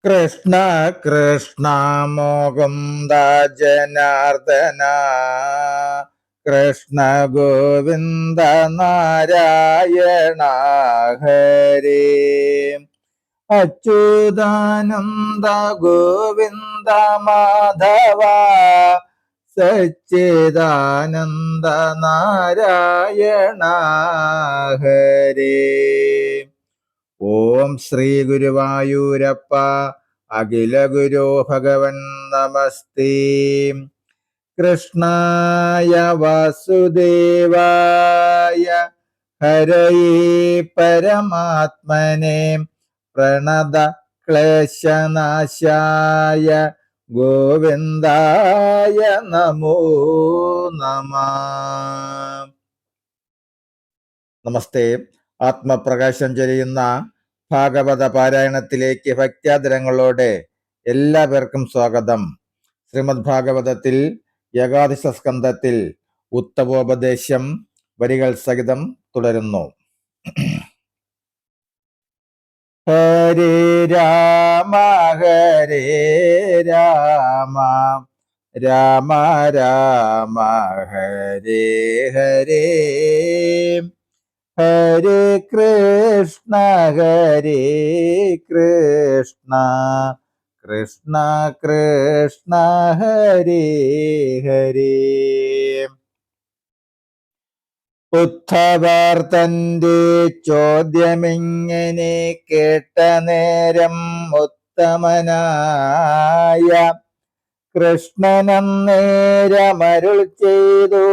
കൃഷ്ണ കൃഷ്ണ മുകുന്ദ ജനാർദ്ദന കൃഷ്ണ ഗോവിന്ദ നാരായണ ഹരേ അച്യുതാനന്ദ ഗോവിന്ദ മാധവ സച്ചിദാനന്ദ നാരായണ ഹരേ. ഓം ശ്രീ ഗുരുവായൂരപ്പ അഖില ഗുരു ഭഗവൻ നമസ്തേ. കൃഷ്ണായ വാസുദേവായ ഹരയേ പരമാത്മനെ പ്രണത ക്ലേശനാശായ ഗോവിന്ദായ നമോ നമഃ. നമസ്തേ. ആത്മപ്രകാശം ചൊരിയുന്ന ഭാഗവത പാരായണത്തിലേക്ക് ഭക്ത്യാദരങ്ങളോടെ എല്ലാവർക്കും സ്വാഗതം. ശ്രീമദ് ഭാഗവതത്തിൽ ഏകാദശ സ്കന്ധത്തിൽ ഉത്തമോപദേശം വരികൾ സഹിതം തുടരുന്നു. ഹരേ രാമ ഹരേ രാമ രാമ രാമ ഹരേ ഹരേ ഹരേ കൃഷ്ണ ഹരേ കൃഷ്ണ കൃഷ്ണ കൃഷ്ണ ഹരേ ഹരേ. ഉദ്ധവർ തന്റെ ചോദ്യമിങ്ങനെ കേട്ട നേരം ഉത്തമനായ കൃഷ്ണനന്നേരമരുൾ ചെയ്തു,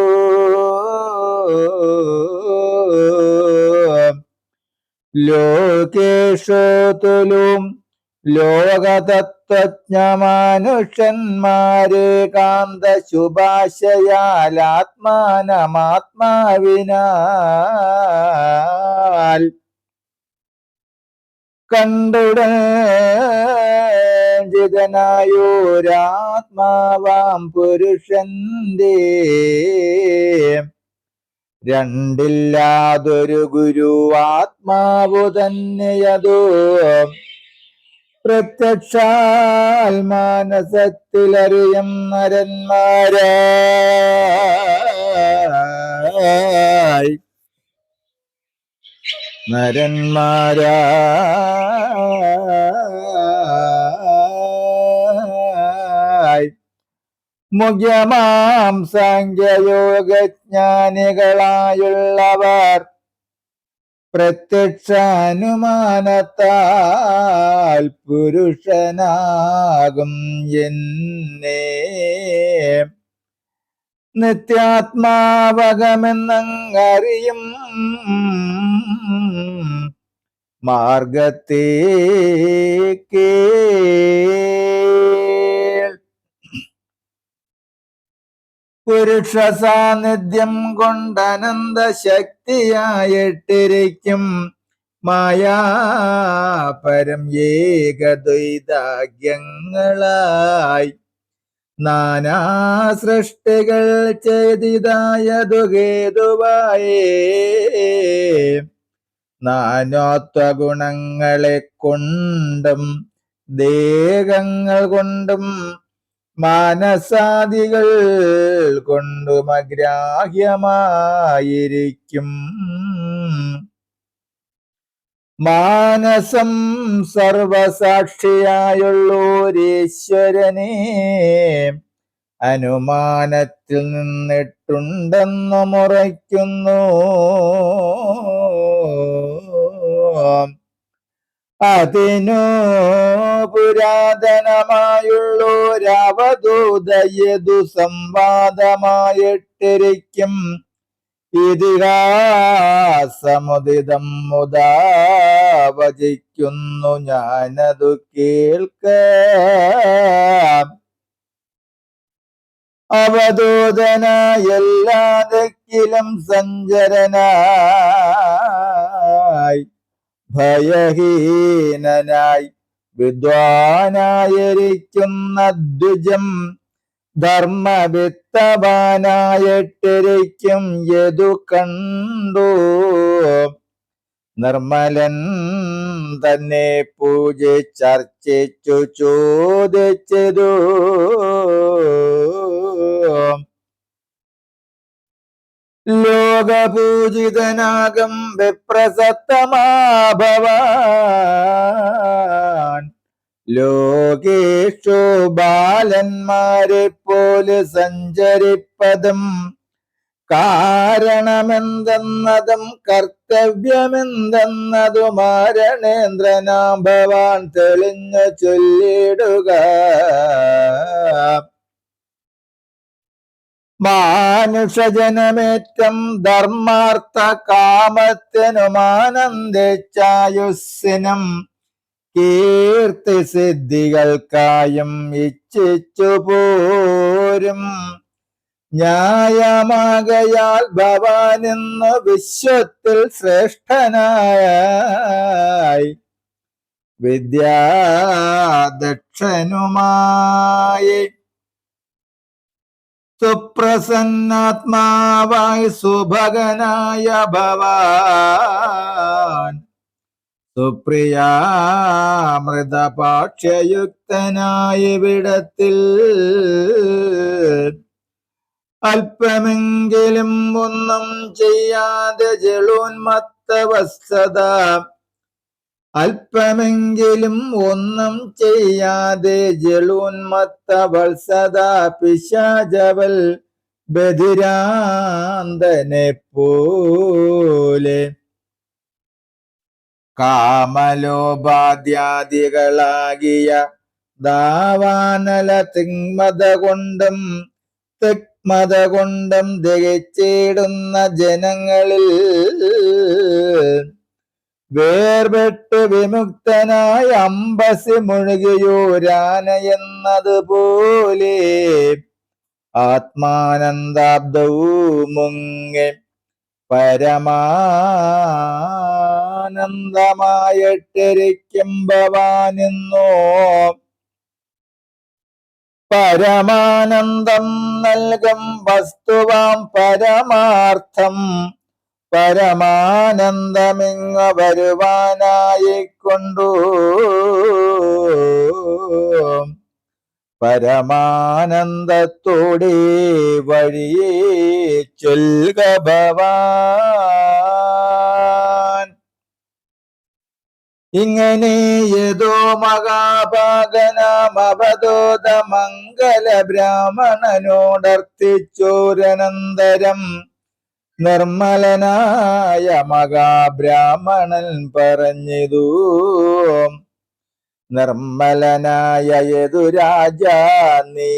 ലോകേഷു തുലും ലോകതത്വജ്ഞമാനുഷന്മാരെ കാന്ത ശുഭാശയാൽ ആത്മാനമാത്മാവിനാൽ കണ്ടുടനായോരാത്മാവാം പുരുഷന്റെ രണ്ടില്ലാതൊരു ഗുരു ആത്മാവു തന്നെയതോ പ്രത്യക്ഷാൽ മാനസത്തിലറിയും നരന്മാരായി മുഖ്യമാം സാഖ്യയോഗജ്ഞാനികളായുള്ളവർ പ്രത്യക്ഷാനുമാനത്താൽ പുരുഷനാകും എന്നെ നിത്യാത്മാവകമെന്നറിയും മാർഗത്തേക്ക് പുരുഷ സാന്നിധ്യം കൊണ്ടനന്ത ശക്തിയായിട്ടിരിക്കും മായാപരം ഏകദ്വൈതാഗ്യങ്ങളായി നാനാ സൃഷ്ടികൾ ചെയ്തിതായതു ഹേതുവായേ നാനാത്വഗുണങ്ങളെ കൊണ്ടും ദേഹങ്ങൾ കൊണ്ടും മാനസാദികൾ കൊണ്ടും അഗ്രാഹ്യമായിരിക്കും. മാനസം സർവസാക്ഷിയായുള്ളോരീശ്വരനെ അനുമാനത്തിൽ നിന്നിട്ടുണ്ടെന്നു മുറയ്ക്കുന്നു. അതിനു പുരാതനമായുള്ളോരവധൂതയതു സംവാദമായിട്ടിരിക്കും ഇതിഹാസമുദിതം മുദാ വചിക്കുന്നു ഞാനതു കേൾക്കാം. അവധൂതനായെല്ലാ ദിക്കിലും സഞ്ചരനായി ഭയഹീനനായി വിദ്വാനായിരിക്കുന്ന ദ്വിജം ധർമ്മവിത്തവാനായിട്ടിരിക്കും യതു കണ്ടു നിർമ്മലൻ തന്നെ പൂജിച്ചർച്ചിച്ചു ചോദിച്ചതു ലോകപൂജിതനാകം വിപ്രസത്തമാഭവാൻ ലോകേഷു ബാലന്മാരെ പോലെ സഞ്ചരിപ്പതും കാരണമെന്തെന്നതും കർത്തവ്യമെന്തെന്നതും മാരണേന്ദ്രനാം ഭവാൻ തെളിഞ്ഞു ചൊല്ലിടുക. മാനുഷജനമേറ്റം ധർമാർത്ഥ കാമത്തിനും ആനന്ദിച്ചായുസ്സിനും കീർത്തി സിദ്ധികൾക്കായും ഇച്ഛിച്ചു പോരും. ന്യായമാകയാൽ ഭവാൻ ഇന്നു വിശ്വത്തിൽ ശ്രേഷ്ഠനായി വിദ്യാദക്ഷനുമായി സുപ്രസന്നാത്മാവായി സുഭഗനായ ഭവാൻ സുപ്രിയാമൃതപാക്ഷ്യയുക്തനായ വിടത്തിൽ അല്പമെങ്കിലും ഒന്നും ചെയ്യാതെ ജലോന്മത്തവസ്സത അല്പമെങ്കിലും ഒന്നും ചെയ്യാതെ ജലോന്മത്തവത്സത പിശാചവൽ ബധിരാന്തനെ പോലെ കാമലോപാദ്യാദികളാകിയ ദാവാനല തിങ്മത കൊണ്ടും ദഹിച്ചിടുന്ന ജനങ്ങളിൽ വേർപെട്ട് വിമുക്തനായ അമ്പസി മുഴുകിയോരാന എന്നതുപോലെ ആത്മാനന്ദാബ്ദവും മുങ്ങി പരമാനന്ദമായിട്ടിരിക്കും ഭവാനെന്നോ പരമാനന്ദം നൽകും വസ്തുവാം പരമാർത്ഥം പരമാനന്ദമിങ്ങ വരുവാനായിക്കൊണ്ടു പരമാനന്ദത്തോടെ വഴിയേ ചൊൽക ഭവാൻ. ഇങ്ങനെ യതോ മഹാഭാഗനാമവധോത മംഗല ബ്രാഹ്മണനോടർത്ഥിച്ചോരനന്തരം നിർമ്മലനായ മഹാബ്രാഹ്മണൻ പറഞ്ഞിതു. നിർമ്മലനായ യദുരാജ നീ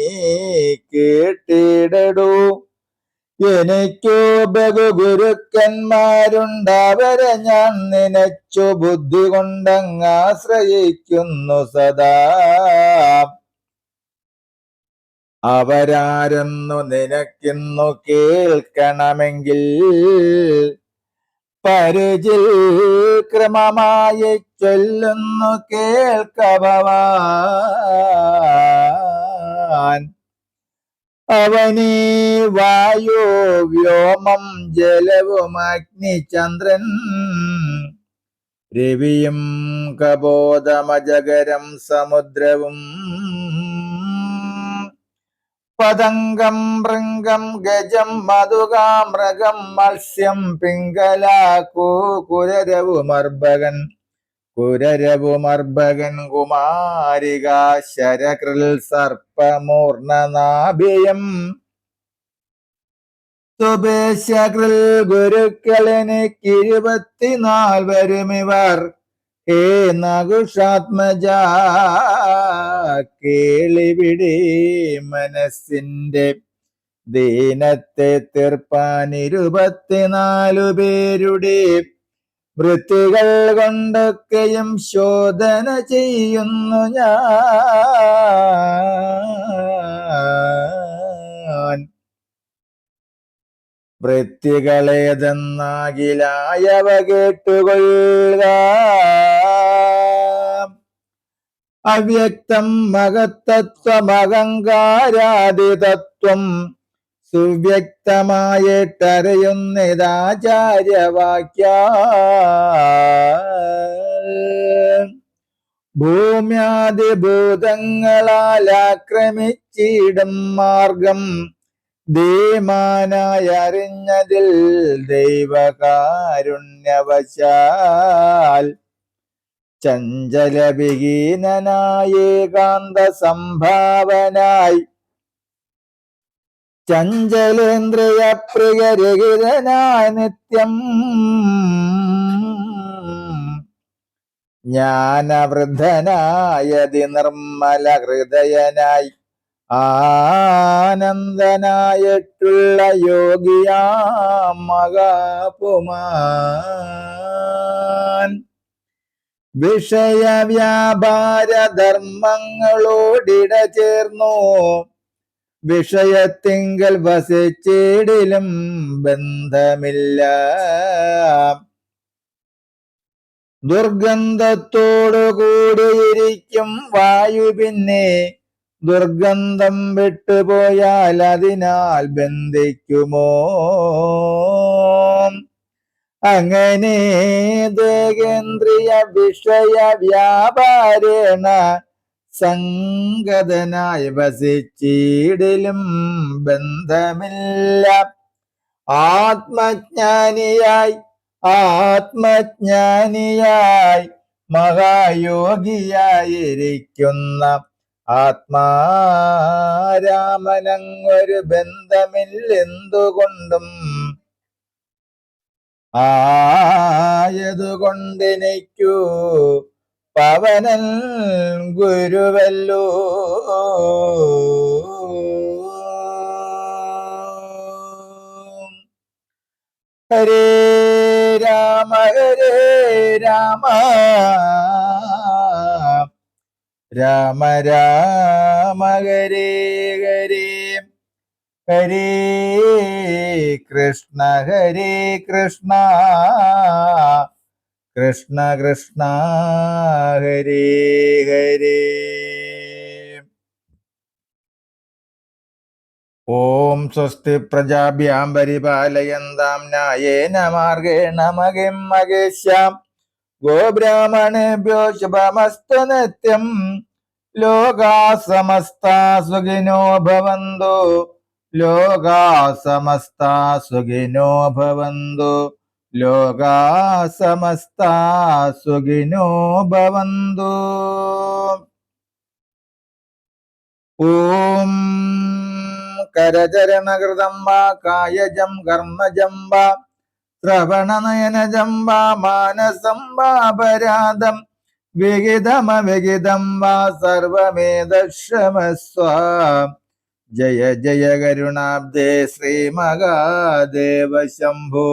കേട്ടിടടൂ. എനിക്കു ബഹുഗുരുക്കന്മാരുണ്ടവരെ ഞാൻ നിനച്ചു ബുദ്ധി കൊണ്ടങ്ങാശ്രയിക്കുന്നു സദാ. അവരാരെന്നു നിനക്കിന്നു കേൾക്കണമെങ്കിൽ പരിചിൽ ക്രമമായി ചൊല്ലുന്നു കേൾക്ക ഭവാൻ. അവനീ വായു വ്യോമം ജലവും അഗ്നി ചന്ദ്രൻ രവിയും കബോധമജഗരം സമുദ്രവും പതംഗം ഭൃംഗം ഗജം മധുകാമൃഗം മത്സ്യം പിംഗല കുരരവുമർഭകൻ കുമാരിക ശരകൃൽ സർപ്പമൂർണനാഭിയം സുബേശകൃൽ ഗുരുക്കളെനിക്ക് 24 വരുമിവർ. ഹേ നകുഷാത്മജ കേളിവിടെ മനസ്സിന്റെ ദീനത്തെ തീർപ്പാൻ 24 പേരുടെ വൃത്തികൾ കൊണ്ടൊക്കെയും ശോധന ചെയ്യുന്നു ഞാൻ. വൃത്തികളേതെന്നാകിലായവ കേട്ടുകൊള്ളുക. അവ്യക്തം മഹത്തത്വമഹങ്കാരാദിതത്വം സുവ്യക്തമായിട്ടറിയുന്നിതാചാര്യവാക്യാൽ. ഭൂമ്യാദിഭൂതങ്ങളാൽ ആക്രമിച്ചിടും മാർഗം ധീമാനായി അറിഞ്ഞതിൽ ദൈവകാരുണ്യവശാൽ ചഞ്ചലവിഹീനനായ ഏകാന്ത സംഭാവനായി ചഞ്ചലേന്ദ്രിയ പ്രിയരഹിതനായ നിത്യം ജ്ഞാനവൃദ്ധനായതി നിർമ്മല ഹൃദയനായി ആനന്ദനായിട്ടുള്ള യോഗിയാം മഹാപുമാൻ വിഷയവ്യാപാര ധർമ്മങ്ങളോടിട ചേർന്നു വിഷയത്തിങ്കൽ വസിച്ചിടിലും ബന്ധമില്ല ദുർഗന്ധത്തോടു കൂടിയിരിക്കും വായു പിന്നെ ദുർഗന്ധം വിട്ടുപോയാൽ അതിനാൽ ബന്ധിക്കുമോ അങ്ങനെ ദേഹേന്ദ്രിയ വിഷയ വ്യാപാരേണ സംഗതനായി വസിച്ചിടിലും ബന്ധമില്ല ആത്മജ്ഞാനിയായി മഹായോഗിയായിരിക്കുന്ന ആത്മാരാമനങ്ങൊരു ബന്ധമില്ലെന്തുകൊണ്ടും ആയതുകൊണ്ടെനിക്കു പവനൻ ഗുരുവല്ലോ ഹരേ രാമ രാമ രാമ ഹരേ ഹരേ ഹരേ കൃഷ്ണ കൃഷ്ണ കൃഷ്ണ ഹരേ ഹരേ. ഓം സ്വസ്തി പ്രജാഭ്യാം പരിപാലയന്താം ന്യായേന മാർഗേണ മഹിം മഹേശ്യാം ഗോബ്രാഹ്മണേഭ്യോ ശുഭമസ്തു നിത്യം ലോകാ സമസ്താ സുഖിനോ ഭവന്തു ലോകാ സമസ്താ സുഖിനോ ഭവന്തു ലോകാ സമസ്താ സുഖിനോ ഭവന്തു. ഓം കരചരണകൃതം വാ കായജം കർമ്മജം വാ ശ്രവണനയനജം വാ മാനസം വാ അപരാധം വിഹിതമവിഹിതം വാ സർവമേതക്ഷമസ്വ. ജയ ജയ കരുണാബ്ദേ ശ്രീ മഹാദേവ ശംഭോ.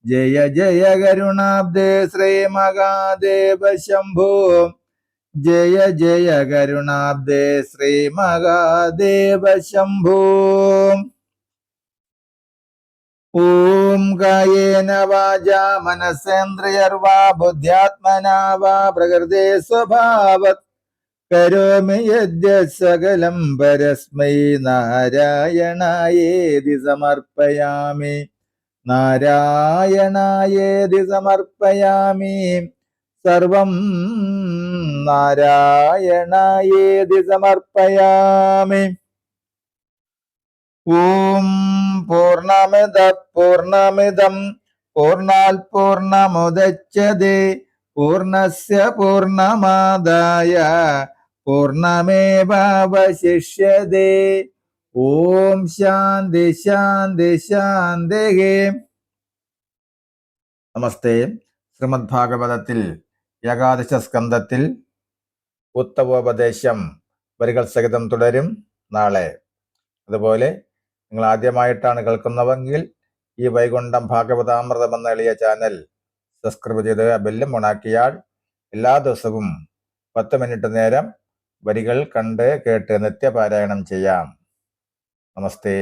ജയ ജയ കരുണാബ്ദേ ശ്രീ മഹാദേവ ശംഭോ. ജയ ജയ കരുണാബ്ദേ ശ്രീ മഹാദേവ ശംഭോ. ഓം കായേന വാചാ മനസേന്ദ്രിയർവാ ബുദ്ധ്യാത്മനാ വാ പ്രകൃതേ സ്വഭാവത് കരോമി യദ്യത് സകലം പരസ്മൈ നാരായണായേതി സമർപ്പയാമി നാരായണായേതി സമർപ്പയാമി സർവം നാരായണായേതി സമർപ്പയാമി. ഓം പൂർണ്ണമിദ പൂർണ്ണമിദം പൂർണ്ണാത് പൂർണ്ണമുദച്യതേ പൂർണ്ണസ്യ പൂർണ്ണമാദായ പൂർണ്ണമേവാവശിഷ്യതേ. ഓം ശാന്തി ശാന്തി ശാന്തി. നമസ്തേ. ശ്രീമദ് ഭാഗവതത്തിൽ ഏകാദശ സ്കന്ധത്തിൽ ഉത്തമോപദേശം വരികൾ സഹിതം തുടരും നാളെ. അതുപോലെ നിങ്ങൾ ആദ്യമായിട്ടാണ് കേൾക്കുന്നതെങ്കിൽ ഈ വൈകുണ്ഠം ഭാഗവതാമൃതം എന്ന എളിയ ചാനൽ സബ്സ്ക്രൈബ് ചെയ്ത് ബെല്ലും ഓണാക്കിയാൽ എല്ലാ ദിവസവും 10 മിനിറ്റ് നേരം വരികൾ കണ്ട് കേട്ട് നിത്യപാരായണം ചെയ്യാം. നമസ്തേ.